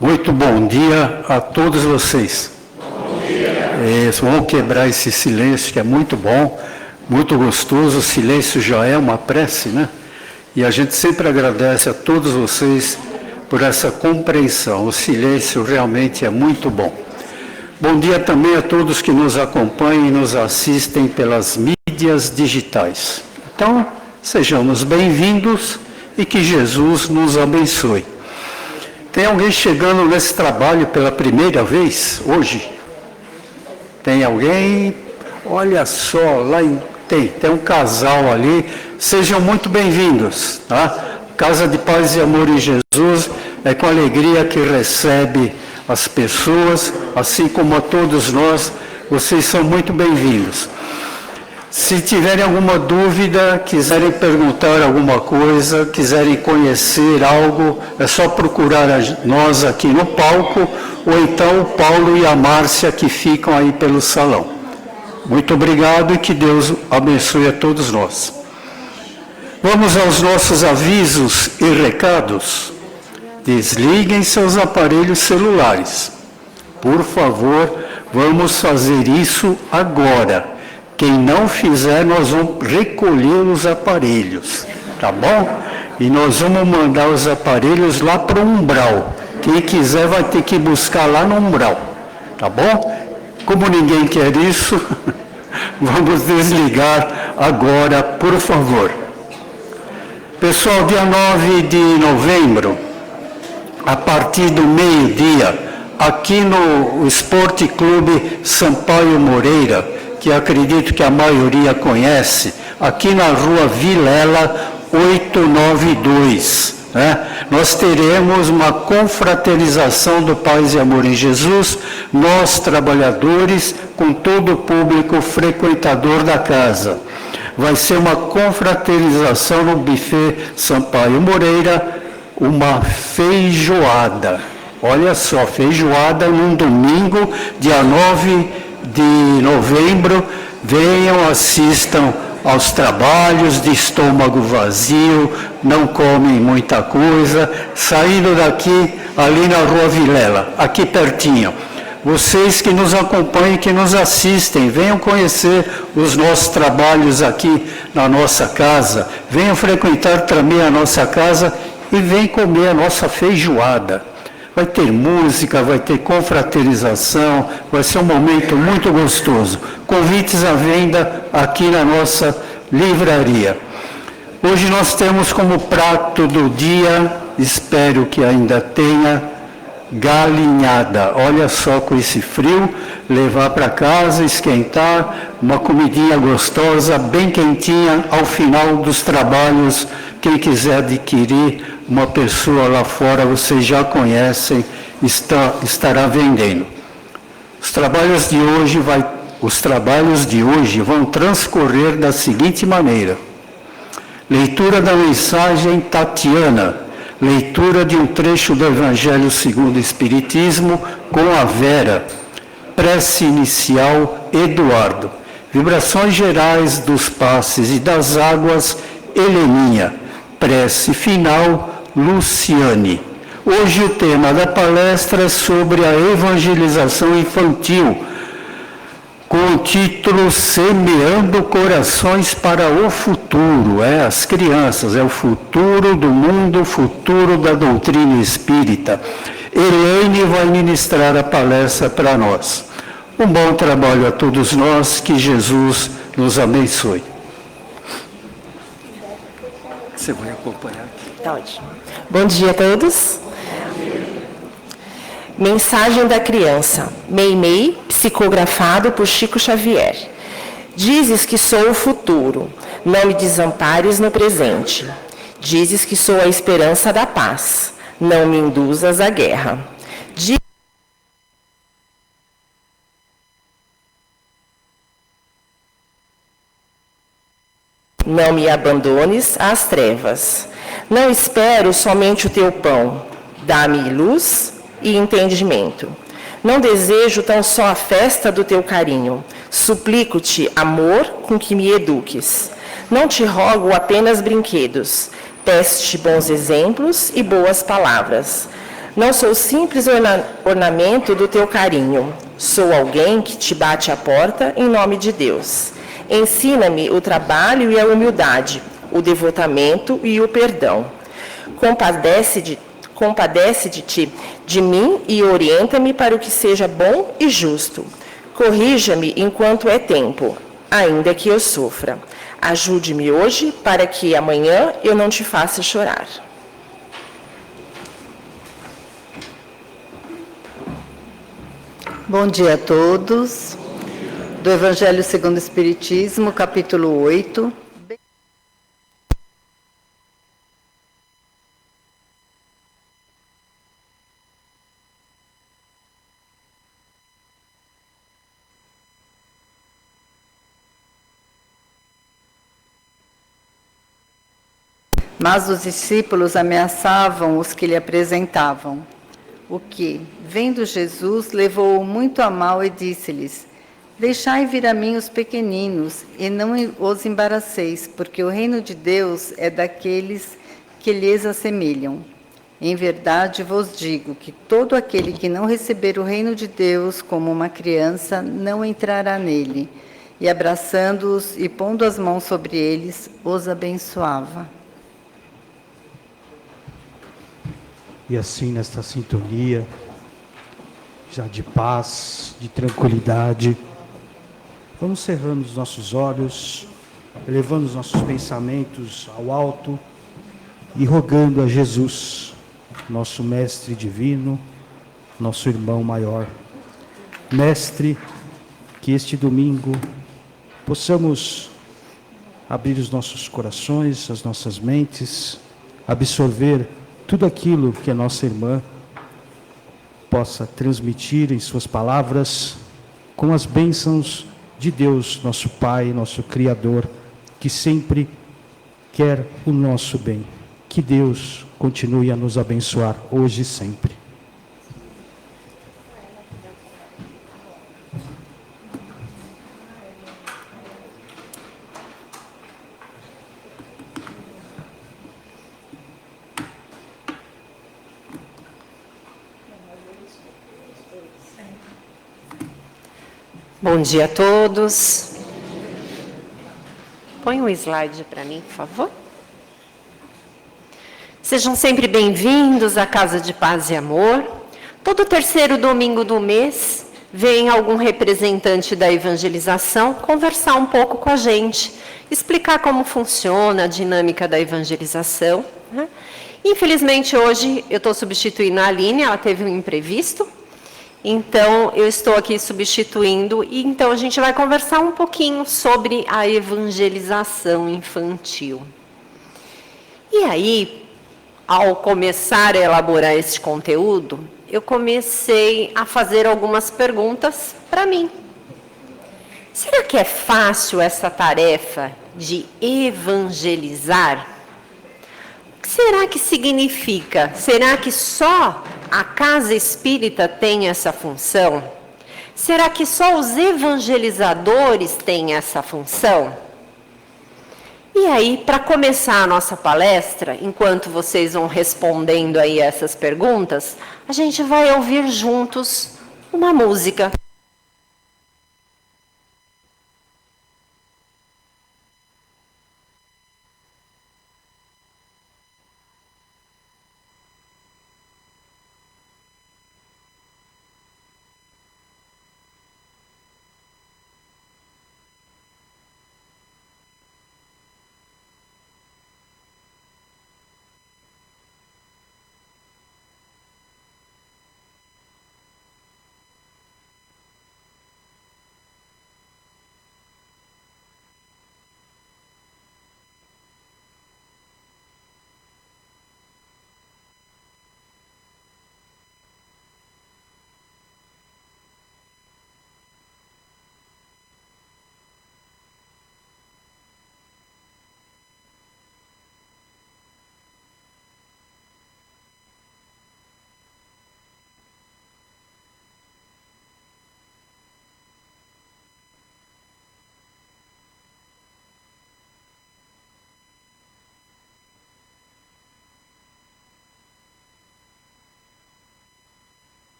Muito bom dia a todos vocês. Bom dia. Vamos quebrar esse silêncio que é muito bom, muito gostoso. O silêncio já é uma prece, né? E a gente sempre agradece a todos vocês por essa compreensão. O silêncio realmente é muito bom. Bom dia também a todos que nos acompanham e nos assistem pelas mídias digitais. Então, sejamos bem-vindos e que Jesus nos abençoe. Tem alguém chegando nesse trabalho pela primeira vez hoje? Tem alguém? Olha só, tem um casal ali. Sejam muito bem-vindos, tá? Casa de Paz e Amor em Jesus é com alegria que recebe as pessoas, assim como a todos nós. Vocês são muito bem-vindos. Se tiverem alguma dúvida, quiserem perguntar alguma coisa, quiserem conhecer algo, é só procurar nós aqui no palco, ou então o Paulo e a Márcia que ficam aí pelo salão. Muito obrigado e que Deus abençoe a todos nós. Vamos aos nossos avisos e recados. Desliguem seus aparelhos celulares. Por favor, vamos fazer isso agora. Quem não fizer, nós vamos recolher os aparelhos, tá bom? E nós vamos mandar os aparelhos lá para o umbral. Quem quiser vai ter que buscar lá no umbral, tá bom? Como ninguém quer isso, vamos desligar agora, por favor. Pessoal, dia 9 de novembro, a partir do meio-dia, aqui no Esporte Clube Sampaio Moreira, que acredito que a maioria conhece, aqui na rua Vilela 892, né? Nós teremos uma confraternização do Paz e Amor em Jesus, nós trabalhadores, com todo o público frequentador da casa. Vai ser uma confraternização no buffet Sampaio Moreira, uma feijoada. Olha só, feijoada num domingo, dia 9 de novembro, venham, assistam aos trabalhos de estômago vazio, não comem muita coisa, saindo daqui, ali na rua Vilela, aqui pertinho. Vocês que nos acompanham, que nos assistem, venham conhecer os nossos trabalhos aqui na nossa casa, venham frequentar também a nossa casa e venham comer a nossa feijoada. Vai ter música, vai ter confraternização, vai ser um momento muito gostoso. Convites à venda aqui na nossa livraria. Hoje nós temos como prato do dia, espero que ainda tenha, galinhada. Olha só, com esse frio, levar para casa, esquentar, uma comidinha gostosa, bem quentinha, ao final dos trabalhos. Quem quiser adquirir, uma pessoa lá fora, vocês já conhecem, estará vendendo. Os trabalhos de hoje vão transcorrer da seguinte maneira. Leitura da mensagem Tatiana, leitura de um trecho do Evangelho segundo o Espiritismo com a Vera, prece inicial Eduardo, vibrações gerais dos passes e das águas Heleninha, prece final Luciane. Hoje o tema da palestra é sobre a evangelização infantil, com o título Semeando Corações para o Futuro. As crianças, é o futuro do mundo, o futuro da doutrina espírita. Elaine vai ministrar a palestra para nós. Um bom trabalho a todos nós, que Jesus nos abençoe. Você vai acompanhar aqui. Tá ótimo. Bom dia a todos. Mensagem da criança. Meimei, psicografado por Chico Xavier. Dizes que sou o futuro, não me desampares no presente. Dizes que sou a esperança da paz, não me induzas à guerra. Não me abandones às trevas. Não espero somente o teu pão. Dá-me luz e entendimento. Não desejo tão só a festa do teu carinho. Suplico-te, amor, com que me eduques. Não te rogo apenas brinquedos. Peço-te bons exemplos e boas palavras. Não sou simples ornamento do teu carinho. Sou alguém que te bate a porta em nome de Deus. Ensina-me o trabalho e a humildade, o devotamento e o perdão. Compadece-te de mim e orienta-me para o que seja bom e justo. Corrija-me enquanto é tempo, ainda que eu sofra. Ajude-me hoje para que amanhã eu não te faça chorar. Bom dia a todos. Do Evangelho segundo o Espiritismo, capítulo 8. Mas os discípulos ameaçavam os que lhe apresentavam. O que, vendo Jesus, levou-o muito a mal e disse-lhes: Deixai vir a mim os pequeninos, e não os embaraceis, porque o reino de Deus é daqueles que lhes assemelham. Em verdade vos digo que todo aquele que não receber o reino de Deus como uma criança, não entrará nele. E abraçando-os e pondo as mãos sobre eles, os abençoava. E assim, nesta sintonia, já de paz, de tranquilidade, vamos cerrando os nossos olhos, elevando os nossos pensamentos ao alto e rogando a Jesus, nosso Mestre Divino, nosso Irmão Maior. Mestre, que este domingo possamos abrir os nossos corações, as nossas mentes, absorver tudo aquilo que a nossa irmã possa transmitir em suas palavras, com as bênçãos de Deus, nosso Pai, nosso Criador, que sempre quer o nosso bem. Que Deus continue a nos abençoar hoje e sempre. Bom dia a todos. Põe um slide para mim, por favor. Sejam sempre bem-vindos à Casa de Paz e Amor. Todo terceiro domingo do mês, vem algum representante da evangelização conversar um pouco com a gente, explicar como funciona a dinâmica da evangelização, né? Infelizmente, hoje eu estou substituindo a Aline, ela teve um imprevisto. Então, eu estou aqui substituindo, e então a gente vai conversar um pouquinho sobre a evangelização infantil. E aí, ao começar a elaborar esse conteúdo, eu comecei a fazer algumas perguntas para mim. Será que é fácil essa tarefa de evangelizar? O que será que significa? Será que só a casa espírita tem essa função? Será que só os evangelizadores têm essa função? E aí, para começar a nossa palestra, enquanto vocês vão respondendo aí essas perguntas, a gente vai ouvir juntos uma música.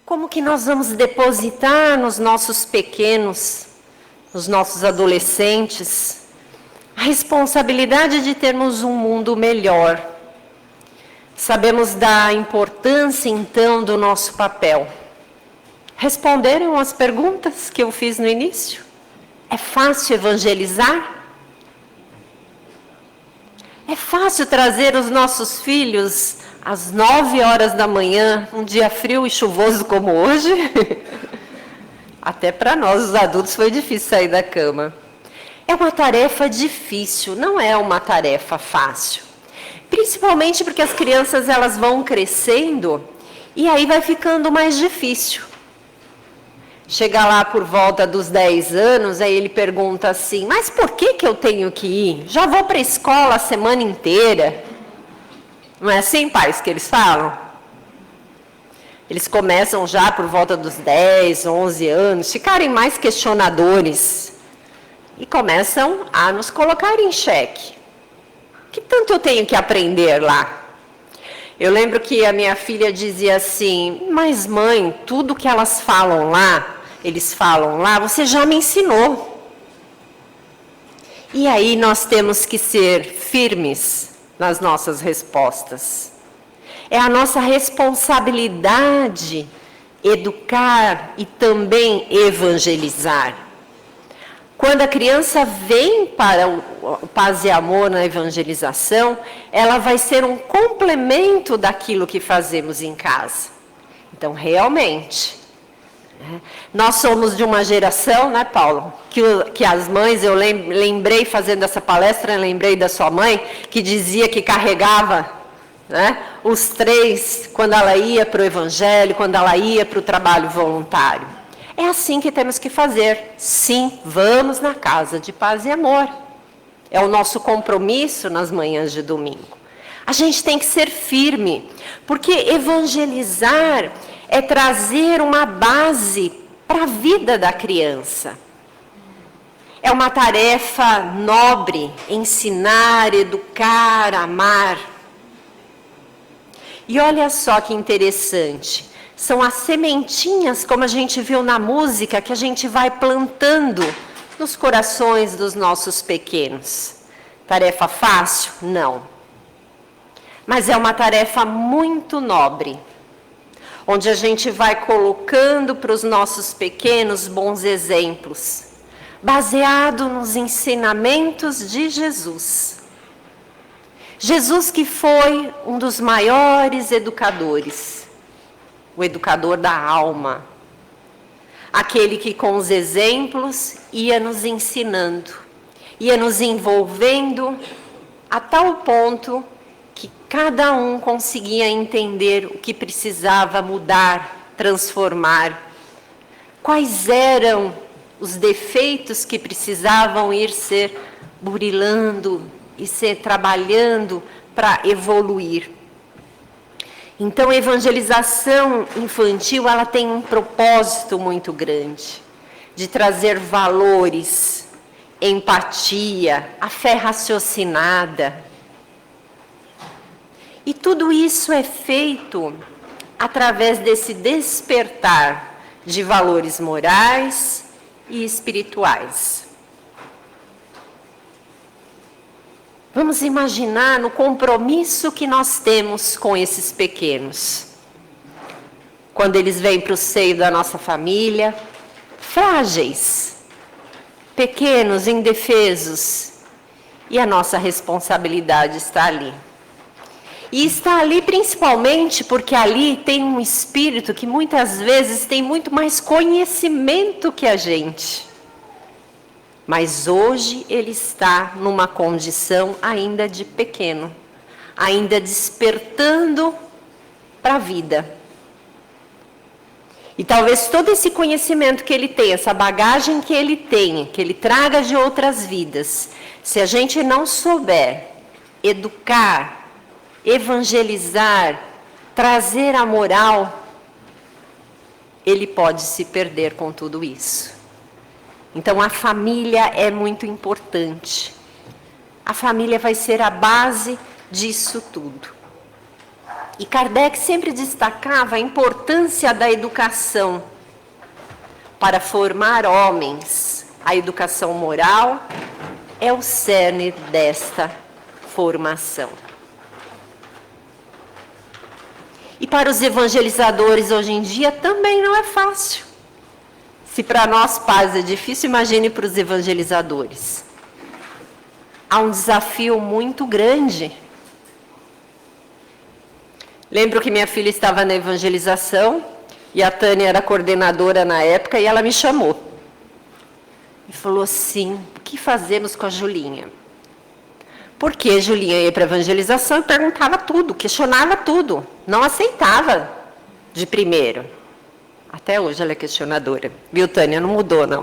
Como que nós vamos depositar nos nossos pequenos, nos nossos adolescentes, a responsabilidade de termos um mundo melhor? Sabemos da importância, então, do nosso papel. Responderam as perguntas que eu fiz no início? É fácil evangelizar? É fácil trazer os nossos filhos às 9 horas da manhã, um dia frio e chuvoso como hoje? Até para nós, os adultos, foi difícil sair da cama. É uma tarefa difícil, não é uma tarefa fácil. Principalmente porque as crianças elas vão crescendo e aí vai ficando mais difícil. Chega lá por volta dos 10 anos, aí ele pergunta assim, mas por que eu tenho que ir? Já vou para a escola a semana inteira. Não é assim, pais, que eles falam? Eles começam já por volta dos 10, 11 anos, ficarem mais questionadores. E começam a nos colocar em xeque. O que tanto eu tenho que aprender lá? Eu lembro que a minha filha dizia assim, mas mãe, tudo que eles falam lá, você já me ensinou. E aí nós temos que ser firmes nas nossas respostas. É a nossa responsabilidade educar e também evangelizar. Quando a criança vem para o Paz e Amor na evangelização, ela vai ser um complemento daquilo que fazemos em casa. Então, realmente, nós somos de uma geração, né, Paulo? Que as mães, eu lembrei fazendo essa palestra, eu lembrei da sua mãe, que dizia que carregava, né, os 3 quando ela ia para o evangelho, quando ela ia para o trabalho voluntário. É assim que temos que fazer. Sim, vamos na casa de Paz e Amor. É o nosso compromisso nas manhãs de domingo. A gente tem que ser firme, porque evangelizar é trazer uma base para a vida da criança. É uma tarefa nobre, ensinar, educar, amar. E olha só que interessante. São as sementinhas, como a gente viu na música, que a gente vai plantando nos corações dos nossos pequenos. Tarefa fácil? Não. Mas é uma tarefa muito nobre, onde a gente vai colocando para os nossos pequenos bons exemplos, baseado nos ensinamentos de Jesus. Jesus que foi um dos maiores educadores. O educador da alma, aquele que com os exemplos ia nos ensinando, ia nos envolvendo a tal ponto que cada um conseguia entender o que precisava mudar, transformar, quais eram os defeitos que precisavam ir ser burilando e ser trabalhando para evoluir. Então, a evangelização infantil, ela tem um propósito muito grande, de trazer valores, empatia, a fé raciocinada. E tudo isso é feito através desse despertar de valores morais e espirituais. Vamos imaginar no compromisso que nós temos com esses pequenos. Quando eles vêm para o seio da nossa família, frágeis, pequenos, indefesos, e a nossa responsabilidade está ali. E está ali principalmente porque ali tem um espírito que muitas vezes tem muito mais conhecimento que a gente. Mas hoje ele está numa condição ainda de pequeno, ainda despertando para a vida. E talvez todo esse conhecimento que ele tem, essa bagagem que ele tem, que ele traga de outras vidas, se a gente não souber educar, evangelizar, trazer a moral, ele pode se perder com tudo isso. Então, a família é muito importante. A família vai ser a base disso tudo. E Kardec sempre destacava a importância da educação para formar homens. A educação moral é o cerne desta formação. E para os evangelizadores hoje em dia também não é fácil. Se para nós pais é difícil, imagine para os evangelizadores. Há um desafio muito grande. Lembro que minha filha estava na evangelização e a Tânia era coordenadora na época e ela me chamou. E falou assim, o que fazemos com a Julinha? Porque a Julinha ia para a evangelização e perguntava tudo, questionava tudo. Não aceitava de primeiro. Até hoje ela é questionadora. Viu, Tânia? Não mudou, não.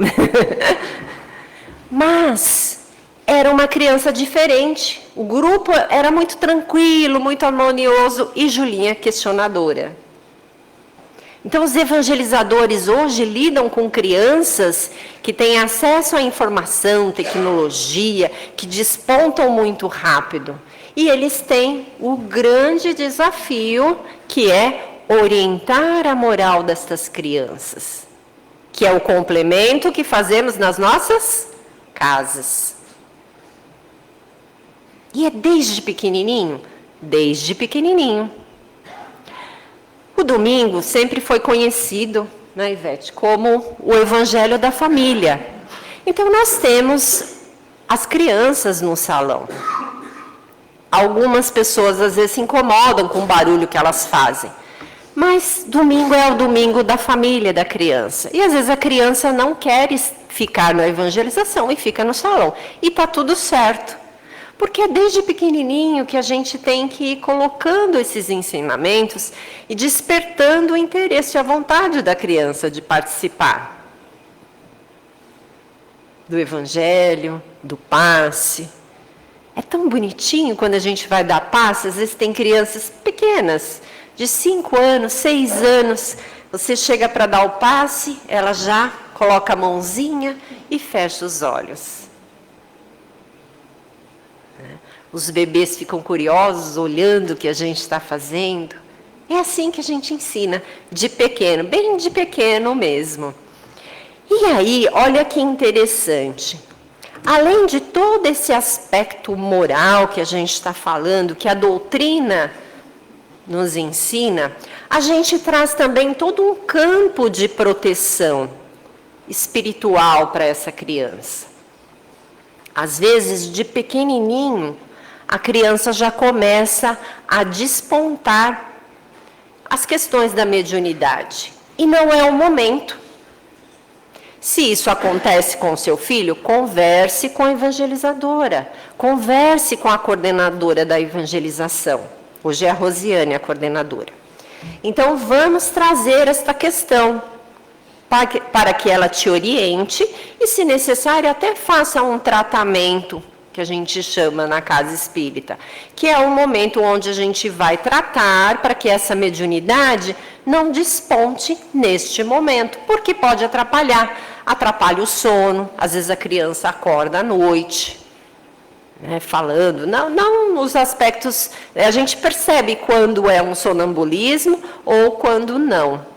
Mas era uma criança diferente. O grupo era muito tranquilo, muito harmonioso e Julinha questionadora. Então, os evangelizadores hoje lidam com crianças que têm acesso à informação, tecnologia, que despontam muito rápido. E eles têm o grande desafio, que é orientar a moral destas crianças, que é o complemento que fazemos nas nossas casas. E é desde pequenininho? Desde pequenininho. O domingo sempre foi conhecido, né, Ivete, como o evangelho da família. Então, nós temos as crianças no salão. Algumas pessoas, às vezes, se incomodam com o barulho que elas fazem. Mas domingo é o domingo da família da criança. E, às vezes, a criança não quer ficar na evangelização e fica no salão. E está tudo certo. Porque é desde pequenininho que a gente tem que ir colocando esses ensinamentos e despertando o interesse e a vontade da criança de participar do evangelho, do passe. É tão bonitinho quando a gente vai dar passe, às vezes tem crianças pequenas, de 5 anos, 6 anos, você chega para dar o passe, ela já coloca a mãozinha e fecha os olhos. Os bebês ficam curiosos, olhando o que a gente está fazendo. É assim que a gente ensina, de pequeno, bem de pequeno mesmo. E aí, olha que interessante. Além de todo esse aspecto moral que a gente está falando, que a doutrina nos ensina, a gente traz também todo um campo de proteção espiritual para essa criança. Às vezes, de pequenininho, a criança já começa a despontar as questões da mediunidade. E não é o momento. Se isso acontece com o seu filho, converse com a evangelizadora, converse com a coordenadora da evangelização. Hoje é a Rosiane, a coordenadora. Então, vamos trazer esta questão para que ela te oriente e, se necessário, até faça um tratamento que a gente chama na casa espírita, que é um momento onde a gente vai tratar para que essa mediunidade não desponte neste momento, porque pode atrapalha o sono, às vezes a criança acorda à noite, né, falando, não os aspectos, a gente percebe quando é um sonambulismo ou quando não.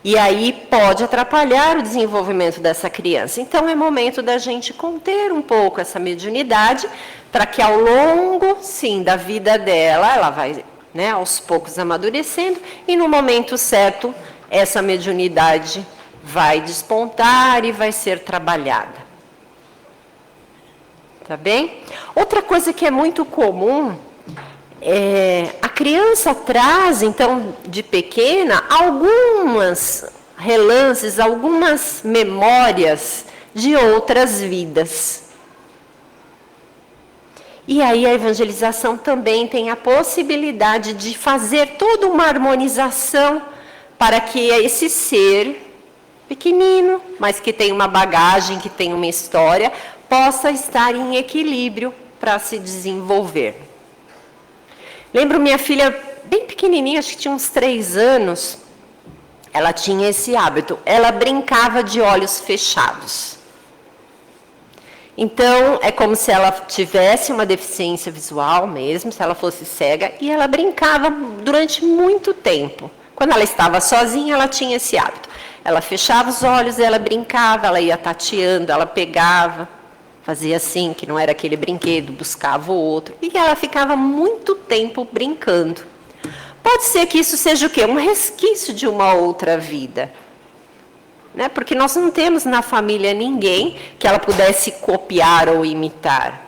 E aí pode atrapalhar o desenvolvimento dessa criança. Então, é momento da gente conter um pouco essa mediunidade, para que ao longo, sim, da vida dela, ela vai, né, aos poucos amadurecendo, e no momento certo, essa mediunidade vai despontar e vai ser trabalhada. Tá bem? Outra coisa que é muito comum, a criança traz, então, de pequena, algumas relances, algumas memórias de outras vidas. E aí a evangelização também tem a possibilidade de fazer toda uma harmonização para que esse ser pequenino, mas que tem uma bagagem, que tem uma história, possa estar em equilíbrio para se desenvolver. Lembro minha filha, bem pequenininha, acho que tinha uns 3 anos, ela tinha esse hábito, ela brincava de olhos fechados. Então, é como se ela tivesse uma deficiência visual mesmo, se ela fosse cega, e ela brincava durante muito tempo. Quando ela estava sozinha, ela tinha esse hábito. Ela fechava os olhos, ela brincava, ela ia tateando, ela pegava, fazia assim, que não era aquele brinquedo, buscava o outro. E ela ficava muito tempo brincando. Pode ser que isso seja o quê? Um resquício de uma outra vida. Né? Porque nós não temos na família ninguém que ela pudesse copiar ou imitar.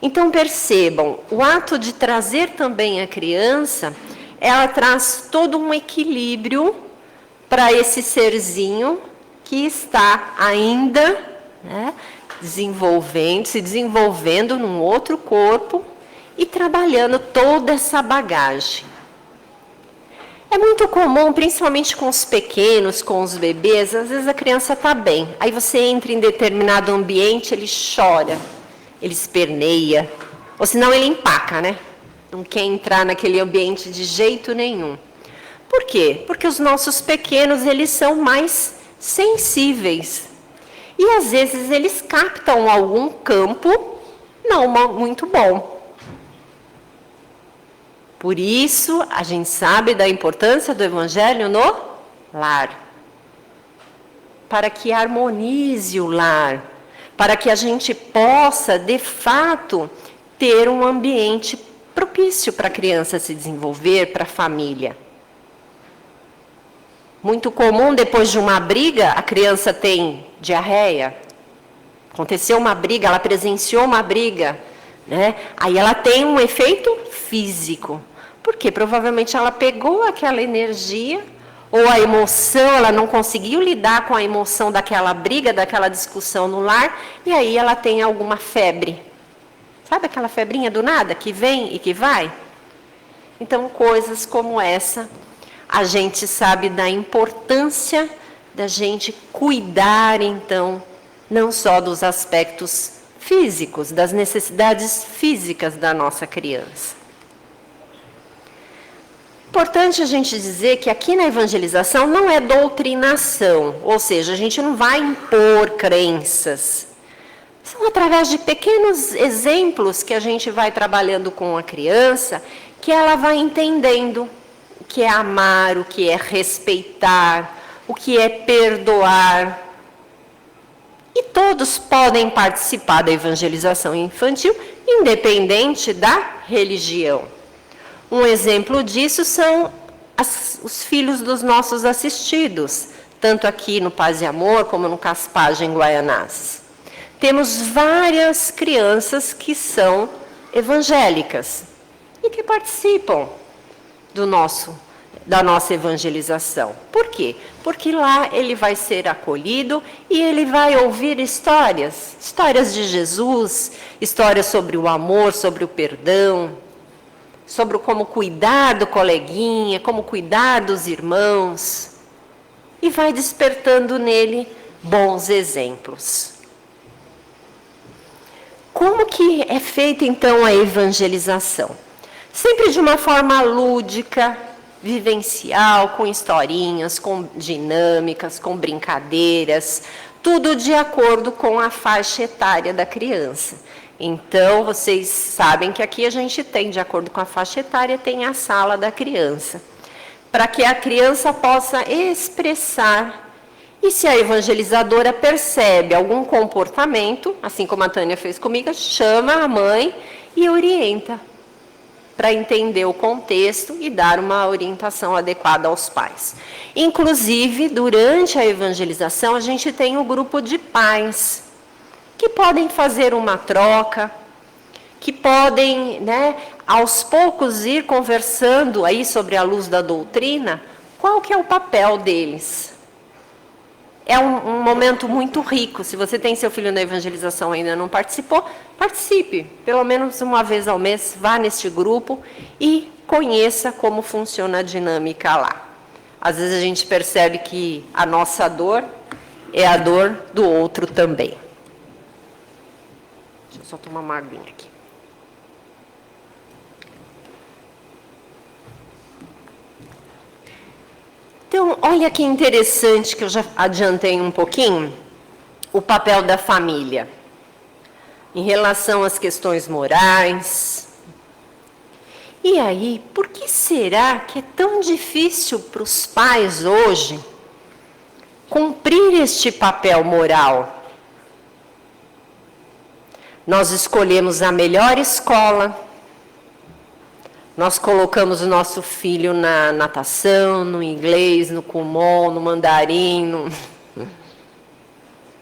Então, percebam, o ato de trazer também a criança, ela traz todo um equilíbrio para esse serzinho que está ainda, né, se desenvolvendo num outro corpo e trabalhando toda essa bagagem. É muito comum, principalmente com os pequenos, com os bebês, às vezes a criança está bem. Aí você entra em determinado ambiente, ele chora, ele esperneia, ou senão ele empaca, né? Não quer entrar naquele ambiente de jeito nenhum. Por quê? Porque os nossos pequenos, eles são mais sensíveis. E às vezes eles captam algum campo não muito bom. Por isso, a gente sabe da importância do Evangelho no lar. Para que harmonize o lar. Para que a gente possa, de fato, ter um ambiente propício para a criança se desenvolver, para a família. Muito comum, depois de uma briga, a criança tem diarreia. Aconteceu uma briga, ela presenciou uma briga, né? Aí ela tem um efeito físico. Porque provavelmente ela pegou aquela energia, ou a emoção, ela não conseguiu lidar com a emoção daquela briga, daquela discussão no lar, e aí ela tem alguma febre. Sabe aquela febrinha do nada, que vem e que vai? Então, coisas como essa, a gente sabe da importância da gente cuidar, então, não só dos aspectos físicos, das necessidades físicas da nossa criança. Importante a gente dizer que aqui na evangelização não é doutrinação, ou seja, a gente não vai impor crenças. São através de pequenos exemplos que a gente vai trabalhando com a criança, que ela vai entendendo o que é amar, o que é respeitar, o que é perdoar. E todos podem participar da evangelização infantil, independente da religião. Um exemplo disso são os filhos dos nossos assistidos, tanto aqui no Paz e Amor, como no Caspagem Guaianazes. Temos várias crianças que são evangélicas e que participam da nossa evangelização. Por quê? Porque lá ele vai ser acolhido e ele vai ouvir histórias de Jesus, histórias sobre o amor, sobre o perdão, sobre como cuidar do coleguinha, como cuidar dos irmãos, e vai despertando nele bons exemplos. Como que é feita, então, a evangelização? Sempre de uma forma lúdica, vivencial, com historinhas, com dinâmicas, com brincadeiras, tudo de acordo com a faixa etária da criança. Então, vocês sabem que aqui a gente tem, de acordo com a faixa etária, tem a sala da criança, para que a criança possa expressar. E se a evangelizadora percebe algum comportamento, assim como a Tânia fez comigo, chama a mãe e orienta, para entender o contexto e dar uma orientação adequada aos pais. Inclusive, durante a evangelização, a gente tem um grupo de pais, que podem fazer uma troca, que podem, né, aos poucos ir conversando aí sobre a luz da doutrina, qual que é o papel deles. É um momento muito rico. Se você tem seu filho na evangelização e ainda não participou, participe. Pelo menos uma vez ao mês, vá neste grupo e conheça como funciona a dinâmica lá. Às vezes a gente percebe que a nossa dor é a dor do outro também. Deixa eu só tomar uma aguinha aqui. Então, olha que interessante, que eu já adiantei um pouquinho, o papel da família. em relação às questões morais. E aí, por que será que é tão difícil para os pais hoje cumprir este papel moral? Nós escolhemos a melhor escola, nós colocamos o nosso filho na natação, no inglês, no Kumon, no mandarim,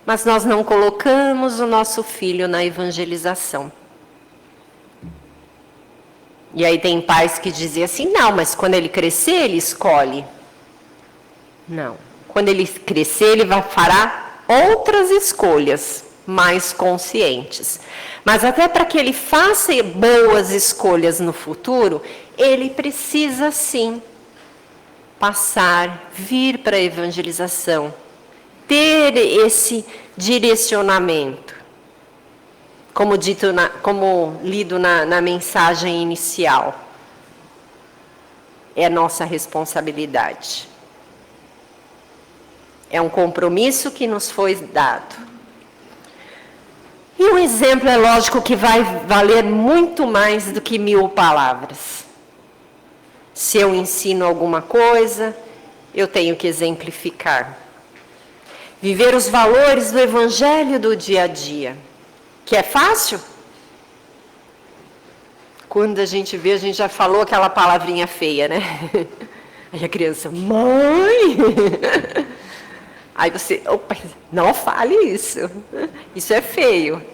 mas nós não colocamos o nosso filho na evangelização. E aí tem pais que dizem assim, não, mas quando ele crescer, ele escolhe. Não. Quando ele crescer, ele fará outras escolhas mais conscientes. Mas até para que ele faça boas escolhas no futuro, ele precisa sim vir para a evangelização, ter esse direcionamento. Como lido na mensagem inicial. É nossa responsabilidade. É um compromisso que nos foi dado. E um exemplo é lógico que vai valer muito mais do que 1000 palavras. Se eu ensino alguma coisa, eu tenho que exemplificar. Viver os valores do Evangelho do dia a dia. Que é fácil? Quando a gente já falou aquela palavrinha feia, né? Aí a criança, mãe! Aí você, opa, não fale isso. Isso é feio.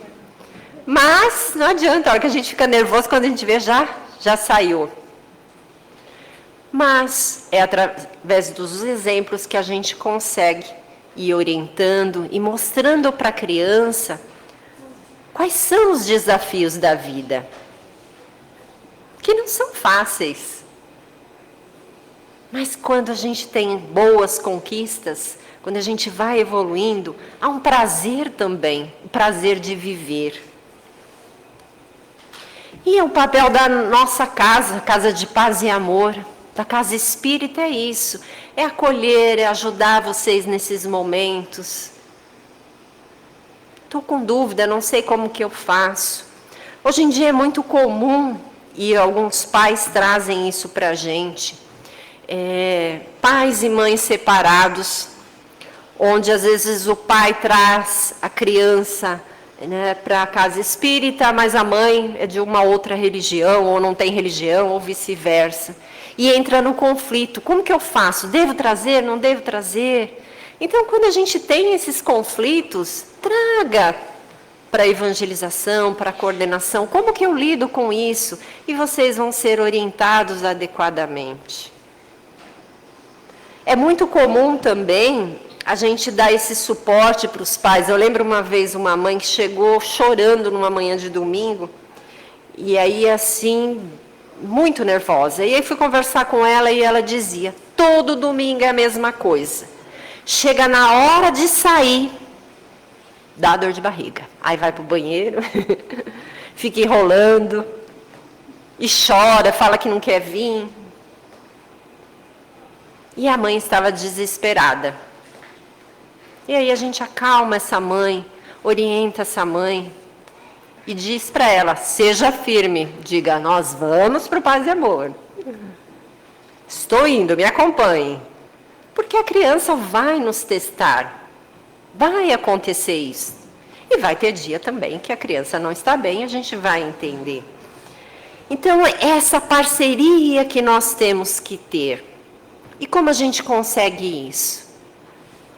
Mas não adianta, a hora que a gente fica nervoso, quando a gente vê, já saiu. Mas é através dos exemplos que a gente consegue ir orientando e mostrando para a criança quais são os desafios da vida, que não são fáceis. Mas quando a gente tem boas conquistas, quando a gente vai evoluindo, há um prazer também, o prazer de viver. E o papel da nossa casa de paz e amor, da casa espírita é isso, é acolher, é ajudar vocês nesses momentos. Estou com dúvida, não sei como que eu faço. Hoje em dia é muito comum, e alguns pais trazem isso para a gente, pais e mães separados, onde às vezes o pai traz a criança, né, para a casa espírita, mas a mãe é de uma outra religião, ou não tem religião, ou vice-versa. E entra no conflito. Como que eu faço? Devo trazer? Não devo trazer? Então, quando a gente tem esses conflitos, traga para a evangelização, para a coordenação, como que eu lido com isso? E vocês vão ser orientados adequadamente. É muito comum também a gente dar esse suporte para os pais. Eu lembro uma vez uma mãe que chegou chorando numa manhã de domingo, e aí assim, muito nervosa. E aí fui conversar com ela e ela dizia, todo domingo é a mesma coisa. Chega na hora de sair, dá dor de barriga. Aí vai para o banheiro, fica enrolando, e chora, fala que não quer vir. E a mãe estava desesperada. E aí a gente acalma essa mãe, orienta essa mãe, e diz para ela, seja firme, diga, nós vamos para o Paz e Amor. Estou indo, me acompanhe. Porque a criança vai nos testar. Vai acontecer isso. E vai ter dia também que a criança não está bem, a gente vai entender. Então, é essa parceria que nós temos que ter. E como a gente consegue isso?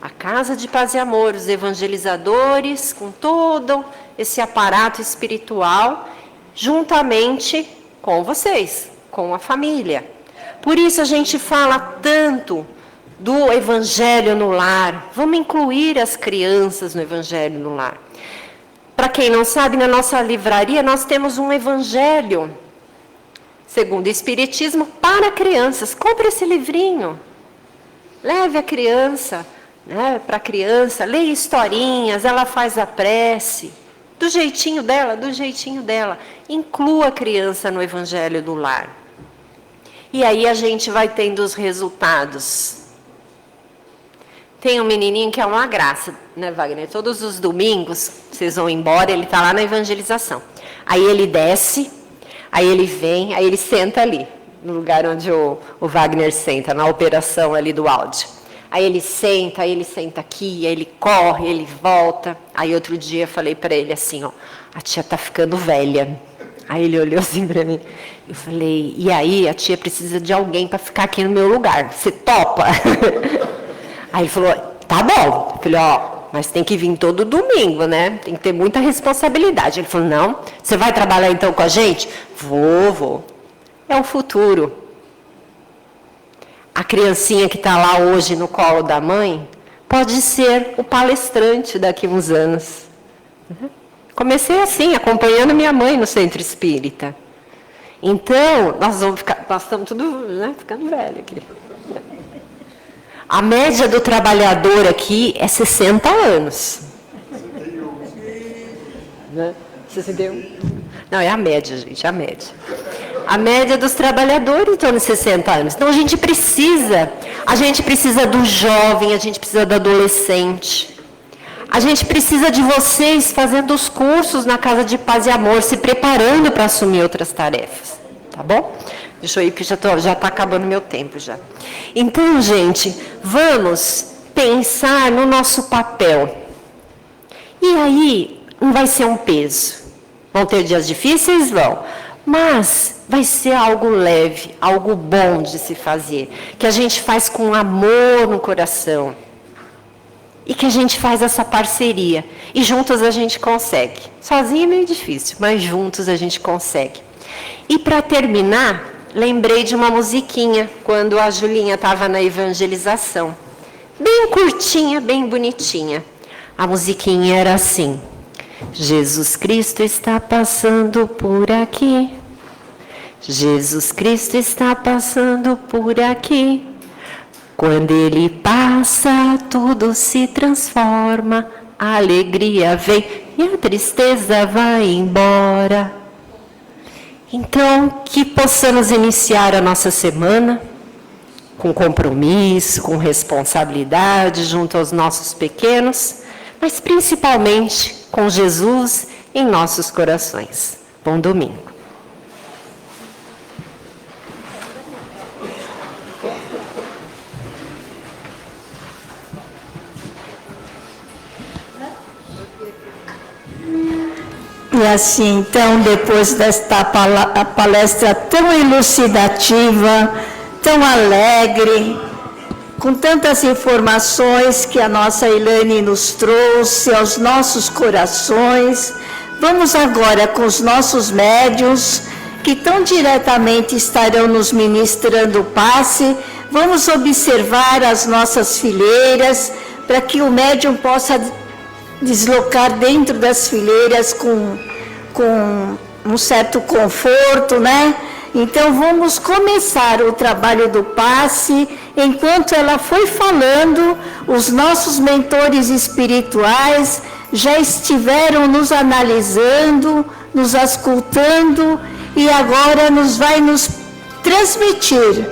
A Casa de Paz e Amor, os evangelizadores, com todo esse aparato espiritual, juntamente com vocês, com a família. Por isso a gente fala tanto do Evangelho no lar. Vamos incluir as crianças no Evangelho no lar. Para quem não sabe, na nossa livraria nós temos um Evangelho, segundo o Espiritismo, para crianças. Compre esse livrinho. Leve a criança, né, para a criança, leia historinhas, ela faz a prece. Do jeitinho dela, do jeitinho dela. Inclua a criança no Evangelho do lar. E aí a gente vai tendo os resultados. tem um menininho que é uma graça, né, Wagner? Todos os domingos, vocês vão embora, ele está lá na evangelização. Aí ele desce, aí ele vem, aí ele senta ali, no lugar onde o Wagner senta, na operação ali do áudio. Aí ele senta aqui, aí ele corre, ele volta. Aí outro dia eu falei para ele assim, ó, a tia tá ficando velha. Aí ele olhou assim para mim, eu falei, e aí a tia precisa de alguém para ficar aqui no meu lugar, você topa? Aí ele falou, tá bom. Eu falei, ó, mas tem que vir todo domingo, né? Tem que ter muita responsabilidade. Ele falou, não, você vai trabalhar então com a gente? Vou. É o futuro. A criancinha que está lá hoje no colo da mãe pode ser o palestrante daqui a uns anos. Comecei assim, acompanhando minha mãe no centro espírita. Então, nós estamos tudo, né, ficando velho aqui. A média do trabalhador aqui é 60 anos. 61? Não, é a média, gente, a média. A média dos trabalhadores em torno de 60 anos. Então, a gente precisa do jovem, a gente precisa do adolescente. A gente precisa de vocês fazendo os cursos na Casa de Paz e Amor, se preparando para assumir outras tarefas, tá bom? Deixa eu ir, porque já está acabando meu tempo já. Então, gente, vamos pensar no nosso papel. E aí, não vai ser um peso. Vão ter dias difíceis? Vão. Mas vai ser algo leve, algo bom de se fazer. Que a gente faz com amor no coração. E que a gente faz essa parceria. E juntos a gente consegue. Sozinho é meio difícil, mas juntos a gente consegue. E para terminar, lembrei de uma musiquinha, quando a Julinha estava na evangelização. Bem curtinha, bem bonitinha. A musiquinha era assim. Jesus Cristo está passando por aqui. Jesus Cristo está passando por aqui. Quando Ele passa, tudo se transforma. A alegria vem e a tristeza vai embora. Então, que possamos iniciar a nossa semana com compromisso, com responsabilidade junto aos nossos pequenos, mas principalmente com Jesus em nossos corações. Bom domingo. E assim, então, depois desta palestra tão elucidativa, tão alegre, com tantas informações que a nossa Elaine nos trouxe aos nossos corações, vamos agora com os nossos médiuns, que tão diretamente estarão nos ministrando o passe, vamos observar as nossas fileiras, para que o médium possa deslocar dentro das fileiras com um certo conforto, né? Então, vamos começar o trabalho do passe. Enquanto ela foi falando, os nossos mentores espirituais já estiveram nos analisando, nos auscultando, e agora vai nos transmitir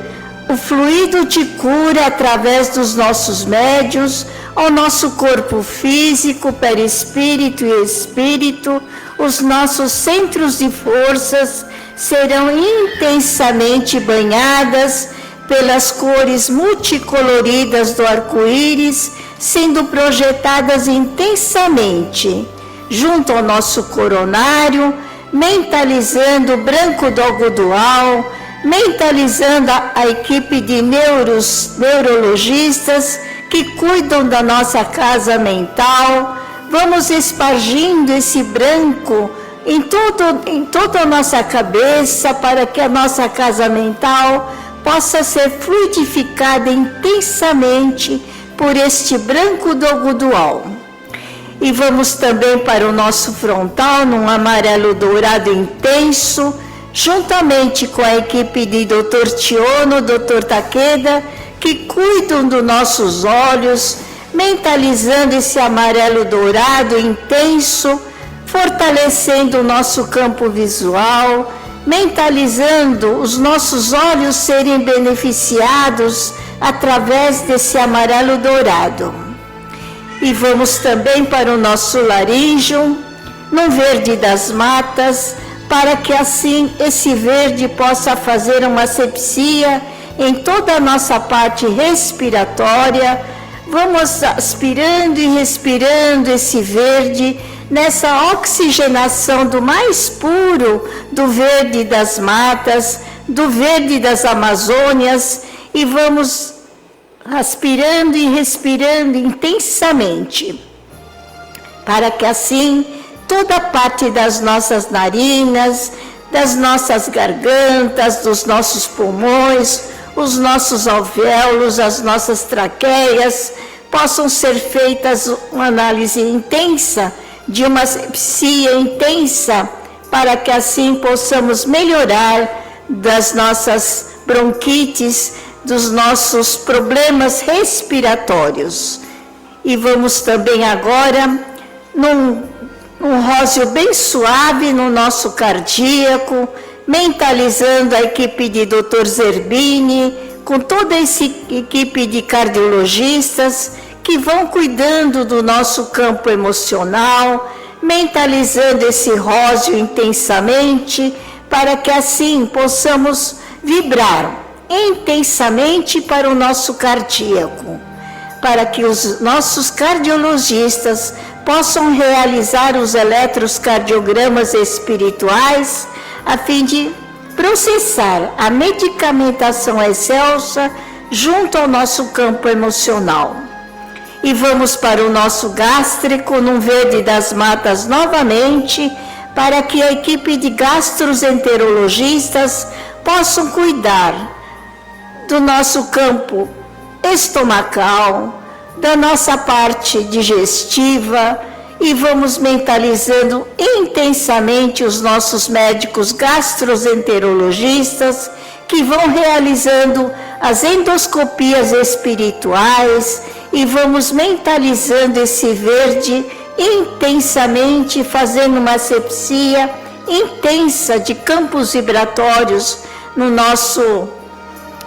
o fluido de cura através dos nossos médiuns, ao nosso corpo físico, perispírito e espírito. Os nossos centros de forças serão intensamente banhadas pelas cores multicoloridas do arco-íris, sendo projetadas intensamente junto ao nosso coronário, mentalizando o branco do algodoal, mentalizando a equipe de neurologistas que cuidam da nossa casa mental. Vamos espargindo esse branco em toda a nossa cabeça, para que a nossa casa mental possa ser fluidificada intensamente por este branco do algodoal. E vamos também para o nosso frontal, num amarelo dourado intenso, juntamente com a equipe de Dr. Tiono, Dr. Takeda, que cuidam dos nossos olhos, mentalizando esse amarelo dourado intenso, fortalecendo o nosso campo visual, mentalizando os nossos olhos serem beneficiados através desse amarelo dourado. E vamos também para o nosso laríngeo, no verde das matas, para que assim esse verde possa fazer uma asepsia em toda a nossa parte respiratória. Vamos aspirando e respirando esse verde, nessa oxigenação do mais puro, do verde das matas, do verde das Amazônias, e vamos aspirando e respirando intensamente, para que assim toda parte das nossas narinas, das nossas gargantas, dos nossos pulmões, os nossos alvéolos, as nossas traqueias, possam ser feitas uma análise intensa, de uma asepsia intensa, para que assim possamos melhorar das nossas bronquites, dos nossos problemas respiratórios. E vamos também agora num róseo bem suave no nosso cardíaco, mentalizando a equipe de Dr. Zerbini, com toda essa equipe de cardiologistas que vão cuidando do nosso campo emocional, mentalizando esse róseo intensamente, para que assim possamos vibrar intensamente para o nosso cardíaco, para que os nossos cardiologistas possam realizar os eletrocardiogramas espirituais, a fim de processar a medicamentação excelsa junto ao nosso campo emocional. E vamos para o nosso gástrico, no verde das matas novamente, para que a equipe de gastroenterologistas possam cuidar do nosso campo estomacal, da nossa parte digestiva, e vamos mentalizando intensamente os nossos médicos gastroenterologistas, que vão realizando as endoscopias espirituais, e vamos mentalizando esse verde intensamente, fazendo uma asepsia intensa de campos vibratórios no nosso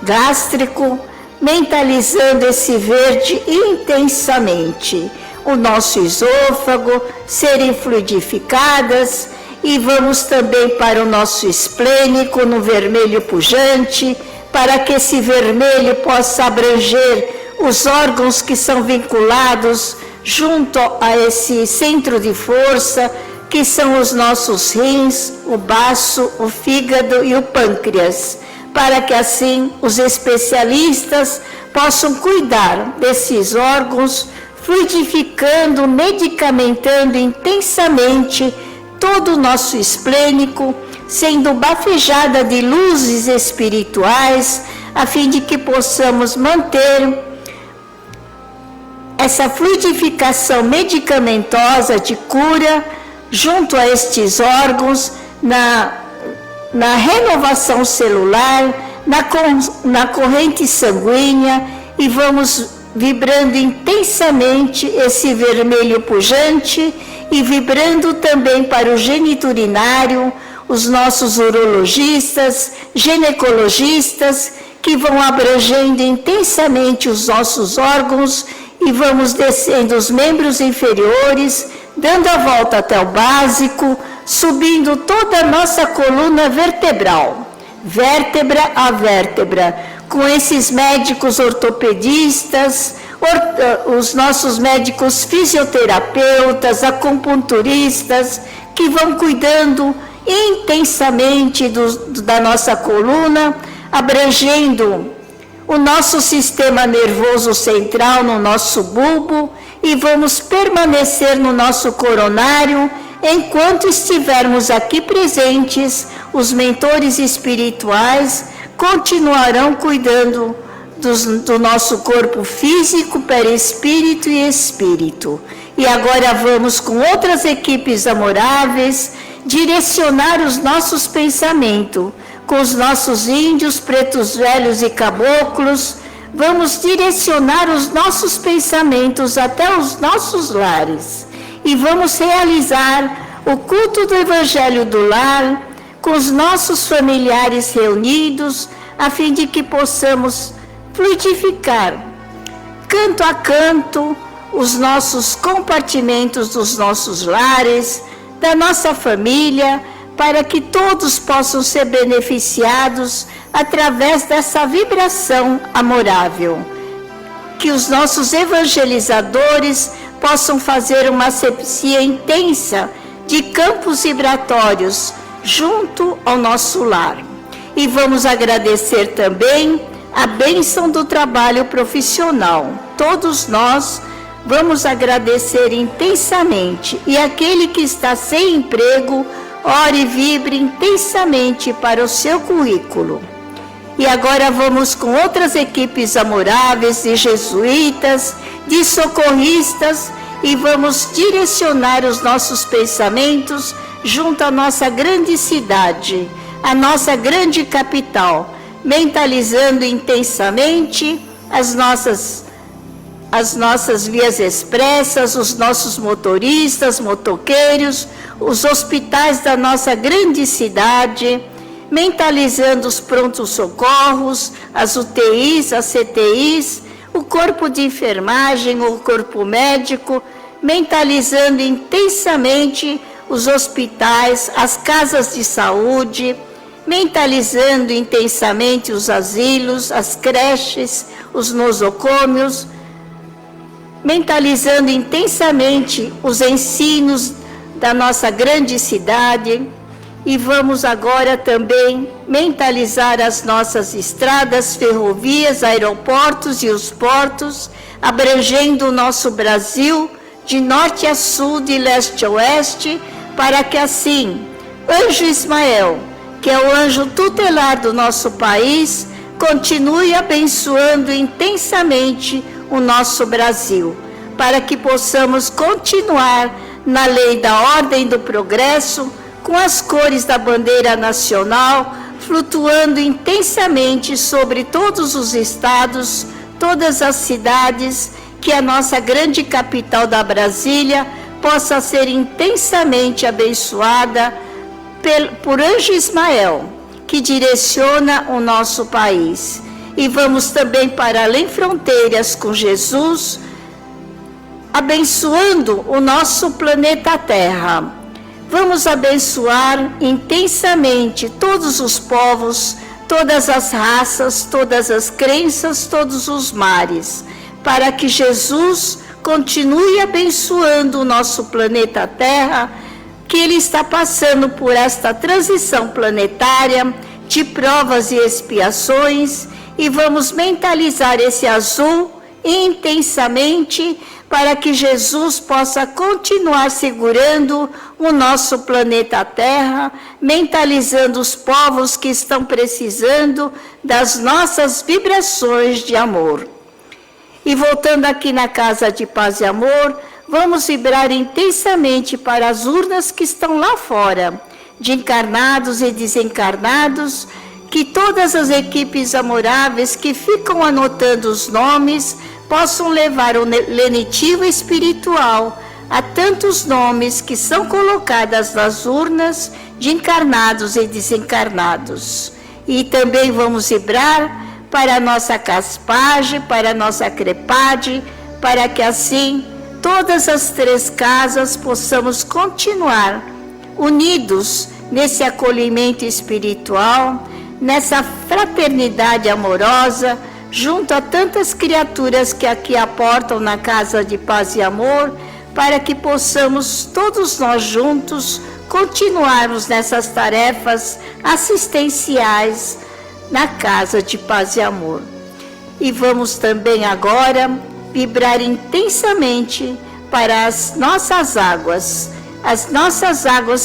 gástrico, mentalizando esse verde intensamente, o nosso esôfago serem fluidificadas, e vamos também para o nosso esplênico, no vermelho pujante, para que esse vermelho possa abranger os órgãos que são vinculados junto a esse centro de força, que são os nossos rins, o baço, o fígado e o pâncreas, para que assim os especialistas possam cuidar desses órgãos, fluidificando, medicamentando intensamente todo o nosso esplênico, sendo bafejada de luzes espirituais, a fim de que possamos manter essa fluidificação medicamentosa de cura junto a estes órgãos, na renovação celular, na corrente sanguínea, e vamos vibrando intensamente esse vermelho pujante, e vibrando também para o geniturinário, os nossos urologistas, ginecologistas, que vão abrangendo intensamente os nossos órgãos, e vamos descendo os membros inferiores, dando a volta até o básico, subindo toda a nossa coluna vertebral, vértebra a vértebra, com esses médicos ortopedistas, os nossos médicos fisioterapeutas, acupunturistas, que vão cuidando intensamente da nossa coluna, abrangendo o nosso sistema nervoso central no nosso bulbo, e vamos permanecer no nosso coronário. Enquanto estivermos aqui presentes, os mentores espirituais continuarão cuidando do nosso corpo físico, perispírito e espírito. E agora vamos, com outras equipes amoráveis, direcionar os nossos pensamentos, com os nossos índios, pretos velhos e caboclos. Vamos direcionar os nossos pensamentos até os nossos lares, e vamos realizar o culto do Evangelho do Lar com os nossos familiares reunidos, a fim de que possamos fluidificar, canto a canto, os nossos compartimentos dos nossos lares, da nossa família, para que todos possam ser beneficiados através dessa vibração amorável. Que os nossos evangelizadores possam fazer uma asepsia intensa de campos vibratórios junto ao nosso lar. E vamos agradecer também a bênção do trabalho profissional. Todos nós vamos agradecer intensamente. E aquele que está sem emprego, ore e vibre intensamente para o seu currículo. E agora vamos com outras equipes amoráveis, de jesuítas, de socorristas, e vamos direcionar os nossos pensamentos junto à nossa grande cidade, a nossa grande capital, mentalizando intensamente as nossas vias expressas, os nossos motoristas, motoqueiros, os hospitais da nossa grande cidade, mentalizando os prontos-socorros, as UTIs, as CTIs, o corpo de enfermagem, o corpo médico, mentalizando intensamente os hospitais, as casas de saúde, mentalizando intensamente os asilos, as creches, os nosocômios, mentalizando intensamente os ensinos da nossa grande cidade. E vamos agora também mentalizar as nossas estradas, ferrovias, aeroportos e os portos, abrangendo o nosso Brasil de norte a sul, de leste a oeste, para que assim, Anjo Ismael, que é o anjo tutelar do nosso país, continue abençoando intensamente o nosso Brasil, para que possamos continuar na lei da ordem do progresso, com as cores da bandeira nacional, flutuando intensamente sobre todos os estados, todas as cidades, que a nossa grande capital da Brasília possa ser intensamente abençoada por Anjo Ismael, que direciona o nosso país. E vamos também para além fronteiras com Jesus, abençoando o nosso planeta Terra. Vamos abençoar intensamente todos os povos, todas as raças, todas as crenças, todos os mares, para que Jesus continue abençoando o nosso planeta Terra, que ele está passando por esta transição planetária de provas e expiações, e vamos mentalizar esse azul intensamente, para que Jesus possa continuar segurando o nosso planeta Terra, mentalizando os povos que estão precisando das nossas vibrações de amor. E voltando aqui na Casa de Paz e Amor, vamos vibrar intensamente para as urnas que estão lá fora, de encarnados e desencarnados, que todas as equipes amoráveis que ficam anotando os nomes possam levar o lenitivo espiritual a tantos nomes que são colocados nas urnas de encarnados e desencarnados. E também vamos vibrar para a nossa Caspage, para a nossa Crepade, para que assim todas as três casas possamos continuar unidos nesse acolhimento espiritual, nessa fraternidade amorosa, junto a tantas criaturas que aqui aportam na Casa de Paz e Amor, para que possamos todos nós juntos continuarmos nessas tarefas assistenciais na Casa de Paz e Amor. E vamos também agora vibrar intensamente para as nossas águas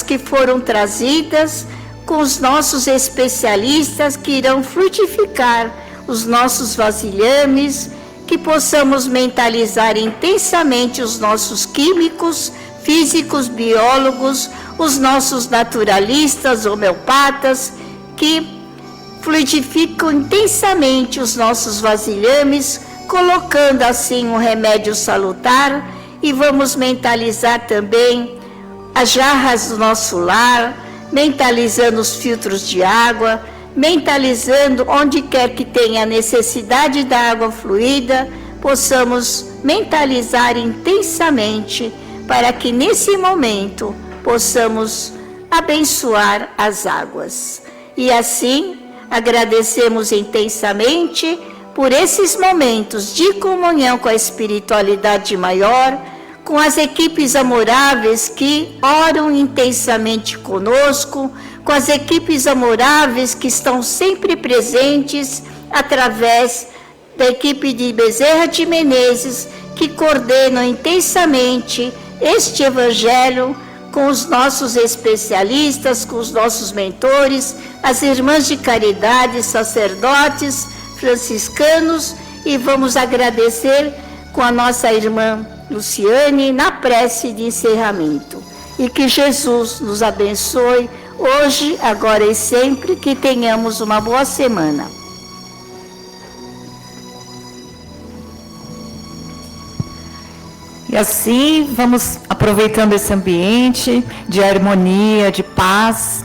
que foram trazidas com os nossos especialistas que irão frutificar os nossos vasilhames, que possamos mentalizar intensamente os nossos químicos, físicos, biólogos, os nossos naturalistas, homeopatas, que fluidificam intensamente os nossos vasilhames, colocando assim um remédio salutar, e vamos mentalizar também as jarras do nosso lar, mentalizando os filtros de água, mentalizando onde quer que tenha necessidade da água fluida, possamos mentalizar intensamente para que nesse momento possamos abençoar as águas. E assim, agradecemos intensamente por esses momentos de comunhão com a espiritualidade maior, com as equipes amoráveis que oram intensamente conosco, com as equipes amoráveis que estão sempre presentes através da equipe de Bezerra de Menezes, que coordenam intensamente este Evangelho com os nossos especialistas, com os nossos mentores, as irmãs de caridade, sacerdotes, franciscanos, e vamos agradecer com a nossa irmã Luciane na prece de encerramento. E que Jesus nos abençoe hoje, agora e sempre, que tenhamos uma boa semana. E assim, vamos aproveitando esse ambiente de harmonia, de paz,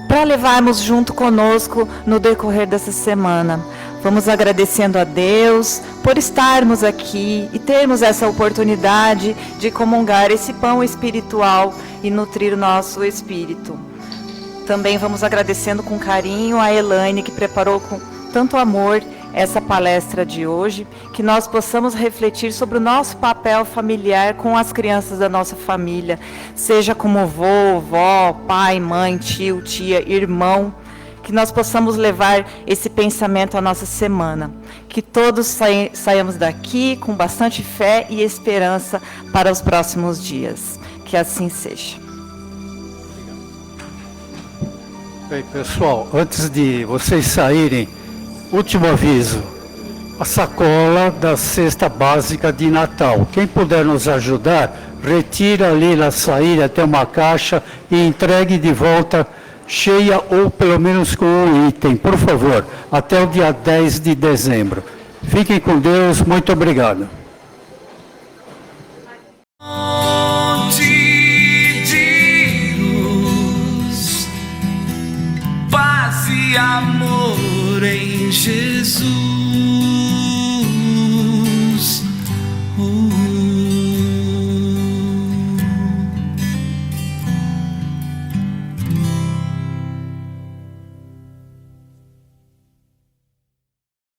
para levarmos junto conosco no decorrer dessa semana. Vamos agradecendo a Deus por estarmos aqui e termos essa oportunidade de comungar esse pão espiritual e nutrir o nosso espírito. Também vamos agradecendo com carinho a Elaine, que preparou com tanto amor essa palestra de hoje, que nós possamos refletir sobre o nosso papel familiar com as crianças da nossa família, seja como avô, vó, pai, mãe, tio, tia, irmão, que nós possamos levar esse pensamento à nossa semana, que todos saiamos daqui com bastante fé e esperança para os próximos dias. Que assim seja. Bem, pessoal, antes de vocês saírem, último aviso, a sacola da cesta básica de Natal. Quem puder nos ajudar, retira ali na saída até uma caixa e entregue de volta cheia ou pelo menos com um item, por favor, até o dia 10 de dezembro. Fiquem com Deus, muito obrigado.